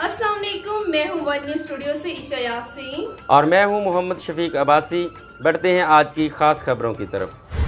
अस्सलाम वालेकुम, मैं हूँ वन न्यूज़ स्टूडियो से ईशा यासीन और मैं हूँ मोहम्मद शफीक अब्बासी। बढ़ते हैं आज की खास खबरों की तरफ।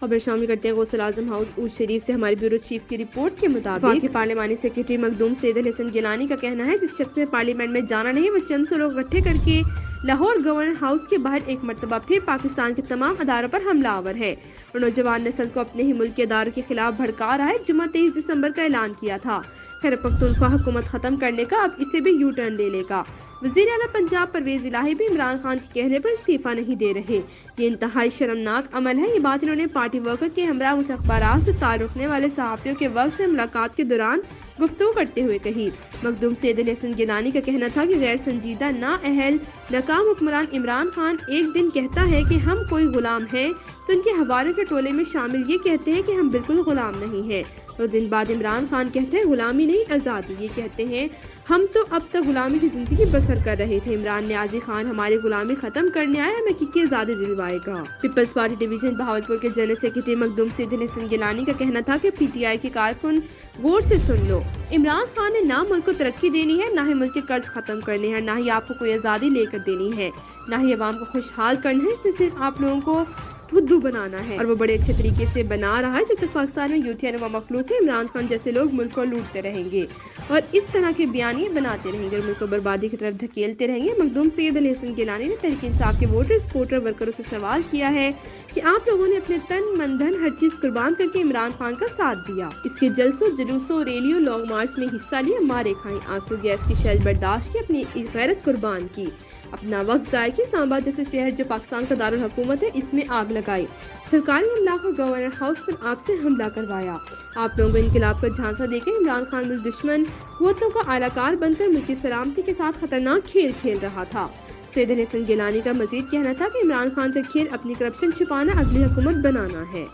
खबर शामिल करते हैं गौसल आजम हाउस ऊज शरीफ से हमारे ब्यूरो चीफ की रिपोर्ट के मुताबिक पार्लिमानी सेक्रेटरी मखदूम सैयद अल हसन गिलानी का कहना है जिस शख्स ने पार्लियामेंट में जाना नहीं वो चंद सौ लोग इकट्ठे करके लाहौर गवर्नर हाउस के बाहर एक मरतबा फिर पाकिस्तान के तमाम अदारों पर हमलावर है और नौजवान नस्ल को अपने ही मुल्क के अदारों के खिलाफ भड़का रहा है। जुम्मा 23 दिसंबर का ऐलान किया था खैबर पख्तूनख्वा हुकूमत खत्म करने का, अब इसे भी यू टर्न ले लेगा। वज़ीर आला पंजाब परवेज इलाही भी इमरान खान के कहने पर इस्तीफा नहीं दे रहे। ये इंतहाई शर्मनाक अमल है। ये बात इन्होंने पार्टी वर्कर के हमरा कुछ अखबारात से ताल्लुक़ रखने वाले सहाफ़ियों के वक्त से मुलाकात के दौरान गुफ्तगू करते हुए कही। मखदूम सैयद अल हसन गिलानी का कहना था कि गैर संजीदा नाअहल नाकाम हुक्मरान इमरान खान एक दिन कहता है कि हम कोई गुलाम हैं तो उनके हवाले के टोले में शामिल ये कहते हैं कि हम बिल्कुल गुलाम नहीं हैं। 2 दिन बाद इमरान खान कहते हैं गुलामी नहीं आज़ादी। ये कहते हैं हम तो अब तक गुलामी की जिंदगी बसर कर रहे थे। इमरान न्याजी खान हमारी गुलामी खत्म करने आया, हमें की आज़ादी दिलवाएगा। पीपल्स पार्टी डिवीजन बहावलपुर के जनरल सेक्रेटरी मखदूम सैयद अल हसन गिलानी का कहना था कि PTI के कारकुन गौर से सुन लो, इमरान खान ने ना मुल्क को तरक्की देनी है, ना ही मुल्क के कर्ज खत्म करने हैं, ना ही आपको कोई आज़ादी लेकर देनी है, ना ही अवाम को खुशहाल करना है। इससे सिर्फ आप लोगों को फुद्दू बनाना है और वो बड़े अच्छे तरीके से बना रहा है। जब तक पाकिस्तान में यूथियान व मखलूक है, इमरान खान जैसे लोग मुल्क को लूटते रहेंगे और इस तरह के बयानिए बनाते रहेंगे और मुल्क को बर्बादी की तरफ धकेलते रहेंगे। मखदूम सैयद अल हसन गिलानी ने तहरीक इंसाफ के वोटर सपोर्टर वर्करों से सवाल किया है कि आप लोगों ने अपने तन मन धन हर चीज कुर्बान करके इमरान खान का साथ दिया, इसके जलसों जुलूसों रैलियों लॉन्ग मार्च में हिस्सा लिया, मारे खाएं, आंसू गैस की शैल बर्दाश्त की, अपनी गैरत कुर्बान की, अपना वक्त ज़ाया किया, इस्लामाबाद जैसे शहर जो पाकिस्तान का दारुल हुकूमत है इसमें आग लगाई, सरकारी हमला को गवर्नर हाउस पर आपसे हमला करवाया। आप लोगों को इनकलाब का झांसा देकर इमरान खान मुल्क दुश्मन कुव्वतों का आलाकार बनकर मुल्क की सलामती के साथ खतरनाक खेल खेल रहा था। सैयद अल हसन गिलानी का मजीद कहना था कि इमरान खान का खेल अपनी करप्शन छुपाना, अगली हुकूमत बनाना है।